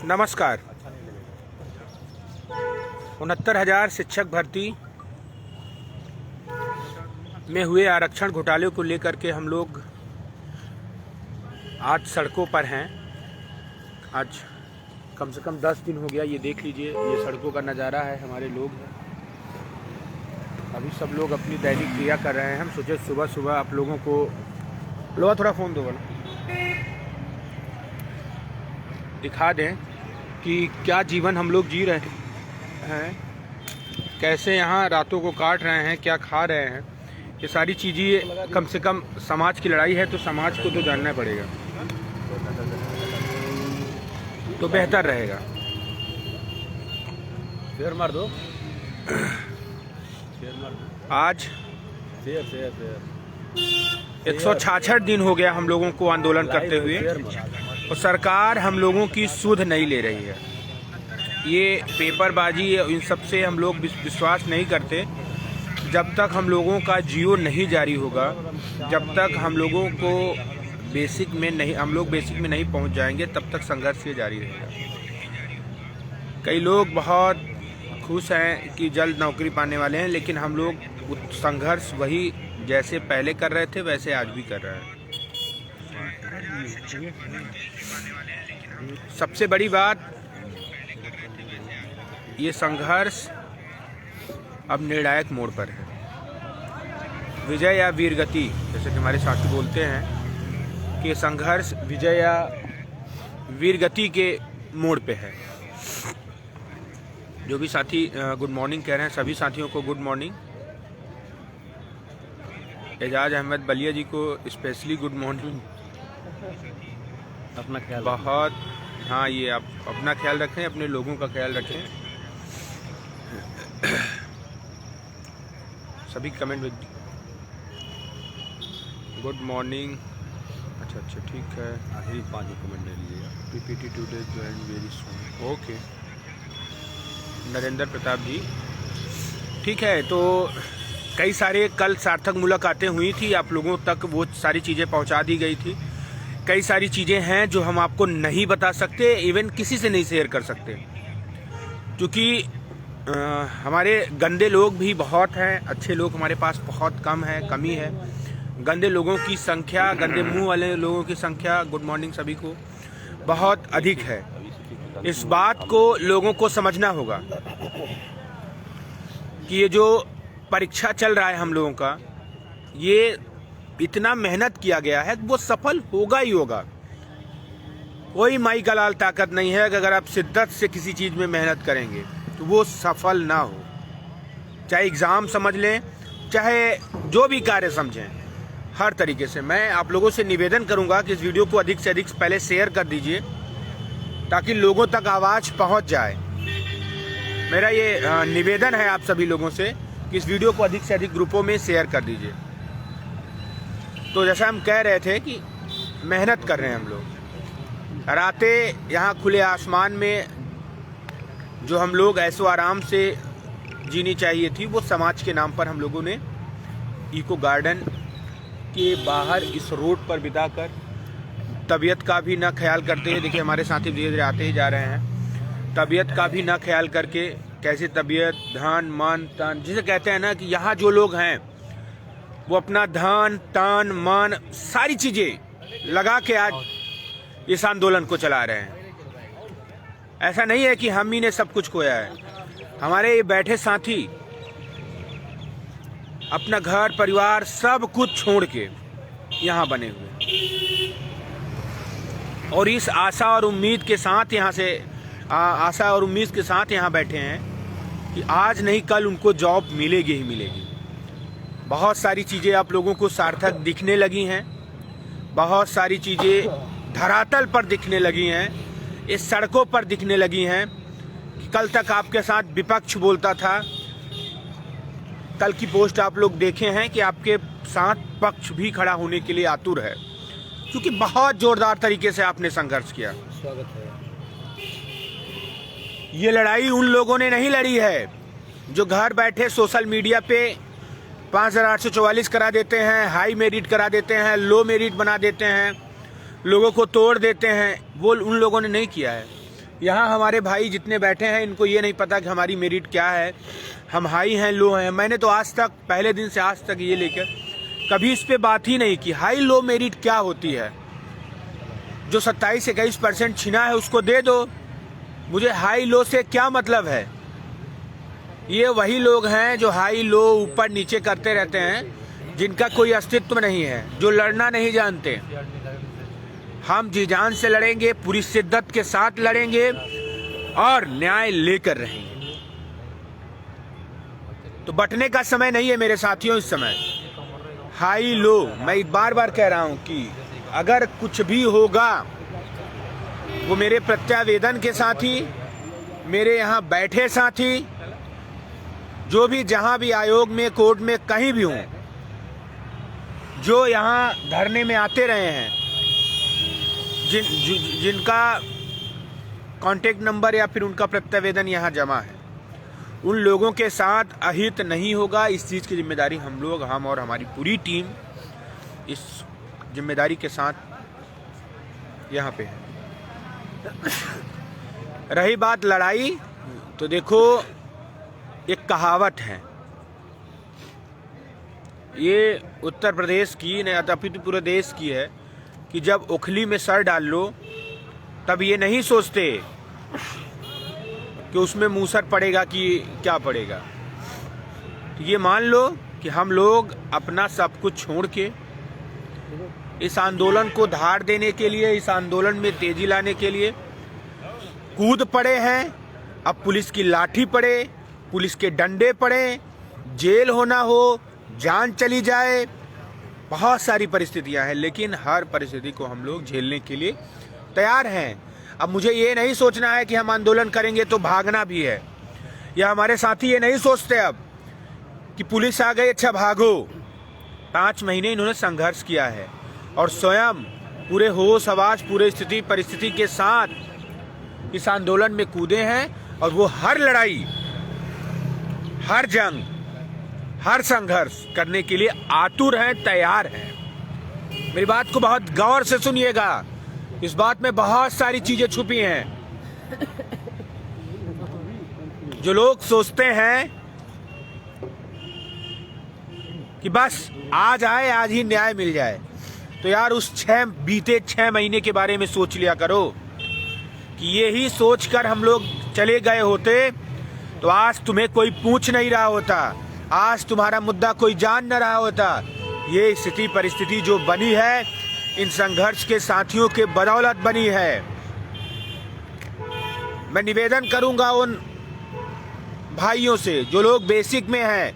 नमस्कार। 69,000 शिक्षक भर्ती में हुए आरक्षण घोटाले को लेकर के हम लोग आज सड़कों पर हैं। आज कम से कम 10 दिन हो गया। ये देख लीजिए, ये सड़कों का नज़ारा है। हमारे लोग अभी सब लोग अपनी दैनिक क्रिया कर रहे हैं। हम सोचे सुबह सुबह आप लोगों को लो, थोड़ा फ़ोन दो ना, दिखा दें कि क्या जीवन हम लोग जी रहे हैं, कैसे यहाँ रातों को काट रहे हैं, क्या खा रहे हैं। ये सारी चीज़ें कम से कम समाज की लड़ाई है, तो समाज को तो जानना पड़ेगा, तो बेहतर रहेगा। शेयर मार दो। आज 166 दिन हो गया हम लोगों को आंदोलन करते हुए, और सरकार हम लोगों की सुध नहीं ले रही है। ये पेपरबाजी, इन सब से हम लोग विश्वास नहीं करते। जब तक हम लोगों का जियो नहीं जारी होगा, जब तक हम लोगों को बेसिक में नहीं पहुंच जाएंगे, तब तक संघर्ष ये जारी रहेगा। कई लोग बहुत खुश हैं कि जल्द नौकरी पाने वाले हैं, लेकिन हम लोग संघर्ष वही जैसे पहले कर रहे थे वैसे आज भी कर रहे हैं। सबसे बड़ी बात, ये संघर्ष अब निर्णायक मोड़ पर है। विजय या वीरगति, जैसे कि हमारे साथी बोलते हैं कि संघर्ष विजय या वीरगति के मोड़ पे है। जो भी साथी गुड मॉर्निंग कह रहे हैं, सभी साथियों को गुड मॉर्निंग। एजाज अहमद बलिया जी को स्पेशली गुड मॉर्निंग। अपना ख्याल बहुत, हाँ, ये आप अपना ख्याल रखें, अपने लोगों का ख्याल रखें। सभी कमेंट में गुड मॉर्निंग। अच्छा, ठीक है। आखिरी 5 कमेंट ले लीजिएगा। PPT today join very soon. Okay, Narendra Pratap ji, ठीक है। तो कई सारे कल सार्थक मुलाकातें हुई थी, आप लोगों तक वो सारी चीज़ें पहुंचा दी गई थी। कई सारी चीज़ें हैं जो हम आपको नहीं बता सकते, इवन किसी से नहीं शेयर कर सकते, क्योंकि हमारे गंदे लोग भी बहुत हैं, अच्छे लोग हमारे पास बहुत कम है, कमी है। गंदे लोगों की संख्या, गंदे मुंह वाले लोगों की संख्या, गुड मॉर्निंग सभी को, बहुत अधिक है। इस बात को लोगों को समझना होगा कि ये जो परीक्षा चल रहा है हम लोगों का, ये इतना मेहनत किया गया है, वो सफल होगा ही होगा। कोई माई का लाल ताकत नहीं है कि अगर आप शिद्दत से किसी चीज़ में मेहनत करेंगे तो वो सफल ना हो। चाहे एग्ज़ाम समझ लें, चाहे जो भी कार्य समझें, हर तरीके से। मैं आप लोगों से निवेदन करूंगा कि इस वीडियो को अधिक से अधिक पहले शेयर कर दीजिए, ताकि लोगों तक आवाज़ पहुंच जाए। मेरा ये निवेदन है आप सभी लोगों से कि इस वीडियो को अधिक से अधिक ग्रुपों में शेयर कर दीजिए। तो जैसा हम कह रहे थे कि मेहनत कर रहे हैं हम लोग, रातें यहाँ खुले आसमान में जो हम लोग ऐसो आराम से जीनी चाहिए थी, वो समाज के नाम पर हम लोगों ने इको गार्डन के बाहर इस रोड पर बिताकर तबीयत का भी ना ख्याल करते हैं। देखिए, हमारे साथी धीरे धीरे आते ही जा रहे हैं। तबीयत का भी ना ख्याल करके, कैसे तबीयत, धन, मन, तन, जिसे कहते हैं ना, कि यहाँ जो लोग हैं वो अपना धन, तन, मन, सारी चीज़ें लगा के आज इस आंदोलन को चला रहे हैं। ऐसा नहीं है कि हम ही ने सब कुछ खोया है। हमारे ये बैठे साथी अपना घर परिवार सब कुछ छोड़ के यहाँ बने हुए, और इस आशा और उम्मीद के साथ यहाँ बैठे हैं कि आज नहीं कल उनको जॉब मिलेगी ही मिलेगी। बहुत सारी चीज़ें आप लोगों को सार्थक दिखने लगी हैं, बहुत सारी चीज़ें धरातल पर दिखने लगी हैं, इस सड़कों पर दिखने लगी हैं। कि कल तक आपके साथ विपक्ष बोलता था, कल की पोस्ट आप लोग देखे हैं कि आपके साथ पक्ष भी खड़ा होने के लिए आतुर है, क्योंकि बहुत जोरदार तरीके से आपने संघर्ष किया। स्वागत है। ये लड़ाई उन लोगों ने नहीं लड़ी है जो घर बैठे सोशल मीडिया पे 5844 करा देते हैं, हाई मेरिट करा देते हैं, लो मेरिट बना देते हैं, लोगों को तोड़ देते हैं। वो उन लोगों ने नहीं किया है। यहाँ हमारे भाई जितने बैठे हैं इनको ये नहीं पता कि हमारी मेरिट क्या है, हम हाई हैं लो हैं। मैंने तो आज तक, पहले दिन से आज तक ये लेकर कभी इस पे बात ही नहीं की। हाई लो मेरिट क्या होती है? जो 27-21% छिना है उसको दे दो, मुझे हाई लो से क्या मतलब है? ये वही लोग हैं जो हाई लो ऊपर नीचे करते रहते हैं, जिनका कोई अस्तित्व नहीं है, जो लड़ना नहीं जानते। हम जी जान से लड़ेंगे, पूरी शिद्दत के साथ लड़ेंगे और न्याय लेकर रहेंगे। तो बटने का समय नहीं है मेरे साथियों। इस समय हाई लो, मैं बार बार कह रहा हूं कि अगर कुछ भी होगा वो मेरे प्रत्यावेदन के साथी, मेरे यहाँ बैठे साथी, जो भी जहां भी आयोग में, कोर्ट में, कहीं भी हों, जो यहाँ धरने में आते रहे हैं, जिनका कांटेक्ट नंबर या फिर उनका प्रत्यावेदन यहाँ जमा है, उन लोगों के साथ अहित नहीं होगा। इस चीज़ की जिम्मेदारी हम लोग, हम और हमारी पूरी टीम इस जिम्मेदारी के साथ यहाँ पे है। रही बात लड़ाई, तो देखो एक कहावत है, ये उत्तर प्रदेश की नहीं अपितु पूरे देश की है कि जब ओखली में सर डाल लो तब ये नहीं सोचते कि उसमें मूसर पड़ेगा कि क्या पड़ेगा। तो ये मान लो कि हम लोग अपना सब कुछ छोड़ के इस आंदोलन को धार देने के लिए, इस आंदोलन में तेजी लाने के लिए कूद पड़े हैं। अब पुलिस की लाठी पड़े, पुलिस के डंडे पड़े, जेल होना हो, जान चली जाए, बहुत सारी परिस्थितियां हैं, लेकिन हर परिस्थिति को हम लोग झेलने के लिए तैयार हैं। अब मुझे ये नहीं सोचना है कि हम आंदोलन करेंगे तो भागना भी है, या हमारे साथी ये नहीं सोचते अब कि पुलिस आ गई अच्छा भागो। 5 महीने इन्होंने संघर्ष किया है और स्वयं पूरे होश हवास, पूरे स्थिति परिस्थिति के साथ इस आंदोलन में कूदे हैं और वो हर लड़ाई, हर जंग, हर संघर्ष करने के लिए आतुर हैं, तैयार हैं। मेरी बात को बहुत गौर से सुनिएगा, इस बात में बहुत सारी चीजें छुपी हैं। जो लोग सोचते हैं कि बस आज आए, आज ही न्याय मिल जाए, तो यार उस बीते 6 महीने के बारे में सोच लिया करो कि यही सोचकर हम लोग चले गए होते तो आज तुम्हें कोई पूछ नहीं रहा होता, आज तुम्हारा मुद्दा कोई जान न रहा होता। ये स्थिति परिस्थिति जो बनी है, इन संघर्ष के साथियों के बदौलत बनी है। मैं निवेदन करूंगा उन भाइयों से जो लोग बेसिक में हैं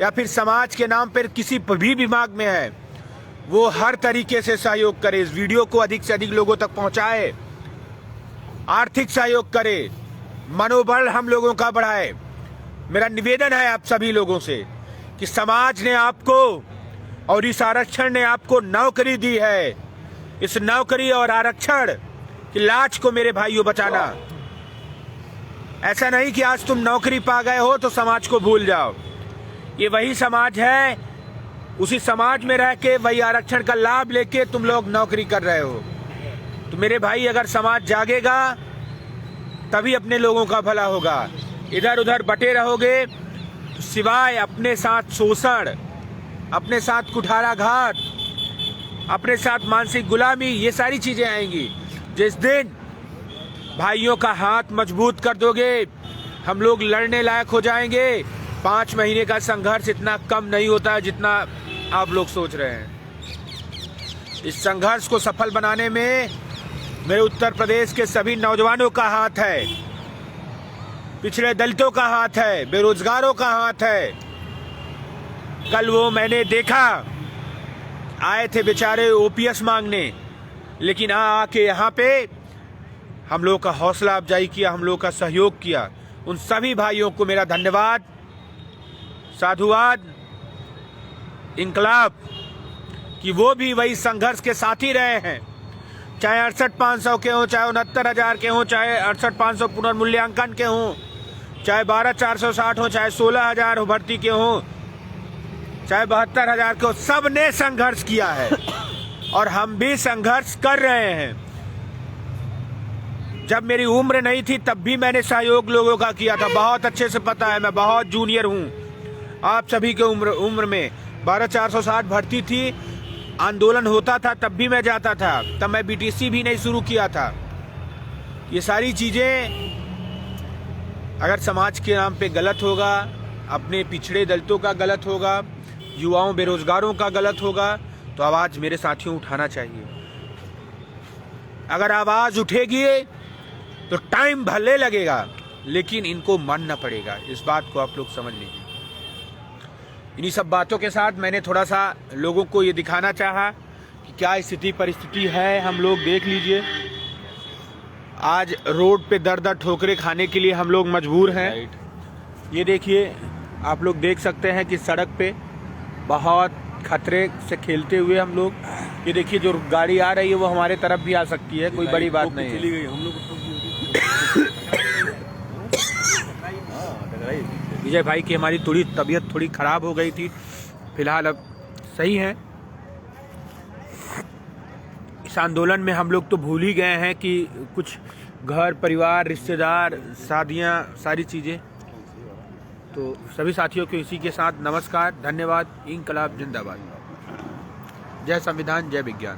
या फिर समाज के नाम पर किसी भी विभाग में है, वो हर तरीके से सहयोग करे, इस वीडियो को अधिक से अधिक लोगों तक पहुंचाए, आर्थिक सहयोग करे, मनोबल हम लोगों का बढ़ाए। मेरा निवेदन है आप सभी लोगों से कि समाज ने आपको और इस आरक्षण ने आपको नौकरी दी है, इस नौकरी और आरक्षण की लाज को मेरे भाइयों बचाना। ऐसा नहीं कि आज तुम नौकरी पा गए हो तो समाज को भूल जाओ। ये वही समाज है, उसी समाज में रह के वही आरक्षण का लाभ लेके तुम लोग नौकरी कर रहे हो। तो मेरे भाई, अगर समाज जागेगा तभी अपने लोगों का भला होगा। इधर उधर बटे रहोगे तो सिवाय अपने साथ शोषण, अपने साथ कुठाराघात, अपने साथ मानसिक गुलामी, ये सारी चीजें आएंगी। जिस दिन भाइयों का हाथ मजबूत कर दोगे, हम लोग लड़ने लायक हो जाएंगे। 5 महीने का संघर्ष इतना कम नहीं होता जितना आप लोग सोच रहे हैं। इस संघर्ष को सफल बनाने में मेरे उत्तर प्रदेश के सभी नौजवानों का हाथ है, पिछड़े दलितों का हाथ है, बेरोजगारों का हाथ है। कल वो मैंने देखा, आए थे बेचारे ओपीएस मांगने, लेकिन आके यहाँ पे हम लोग का हौसला अफजाई किया, हम लोग का सहयोग किया। उन सभी भाइयों को मेरा धन्यवाद, साधुवाद, इंकलाब कि वो भी वही संघर्ष के साथी रहे हैं। चाहे 68,500 के हों, चाहे 69,000 के हों, चाहे 68,500 पुनर्मूल्यांकन के हों, चाहे 12,460 हो, चाहे 16,000 भर्ती के हों, चाहे 72,000 के हो, सब ने संघर्ष किया है और हम भी संघर्ष कर रहे हैं। जब मेरी उम्र नहीं थी तब भी मैंने सहयोग लोगों का किया था, बहुत अच्छे से पता है। मैं बहुत जूनियर हूँ आप सभी के उम्र में। 12460 भर्ती थी, आंदोलन होता था तब भी मैं जाता था, तब मैं बीटीसी भी नहीं शुरू किया था। ये सारी चीजें अगर समाज के नाम पे गलत होगा, अपने पिछड़े दलितों का गलत होगा, युवाओं बेरोजगारों का गलत होगा, तो आवाज मेरे साथियों उठाना चाहिए। अगर आवाज उठेगी तो टाइम भले लगेगा, लेकिन इनको मानना पड़ेगा। इस बात को आप लोग समझ लीजिए। इन्हीं सब बातों के साथ मैंने थोड़ा सा लोगों को ये दिखाना चाहा कि क्या स्थिति परिस्थिति है। हम लोग देख लीजिए, आज रोड पे दर दर ठोकरे खाने के लिए हम लोग मजबूर हैं। ये देखिए, आप लोग देख सकते हैं कि सड़क पे बहुत खतरे से खेलते हुए हम लोग, ये देखिए जो गाड़ी आ रही है वो हमारे तरफ भी आ सकती है, कोई बड़ी बात नहीं है। विजय भाई की हमारी थोड़ी तबीयत थोड़ी खराब हो गई थी, फिलहाल अब सही है। इस आंदोलन में हम लोग तो भूल ही गए हैं कि कुछ घर परिवार रिश्तेदार शादियां सारी चीज़ें। तो सभी साथियों को इसी के साथ नमस्कार, धन्यवाद। इंकलाब जिंदाबाद। जय संविधान, जय विज्ञान।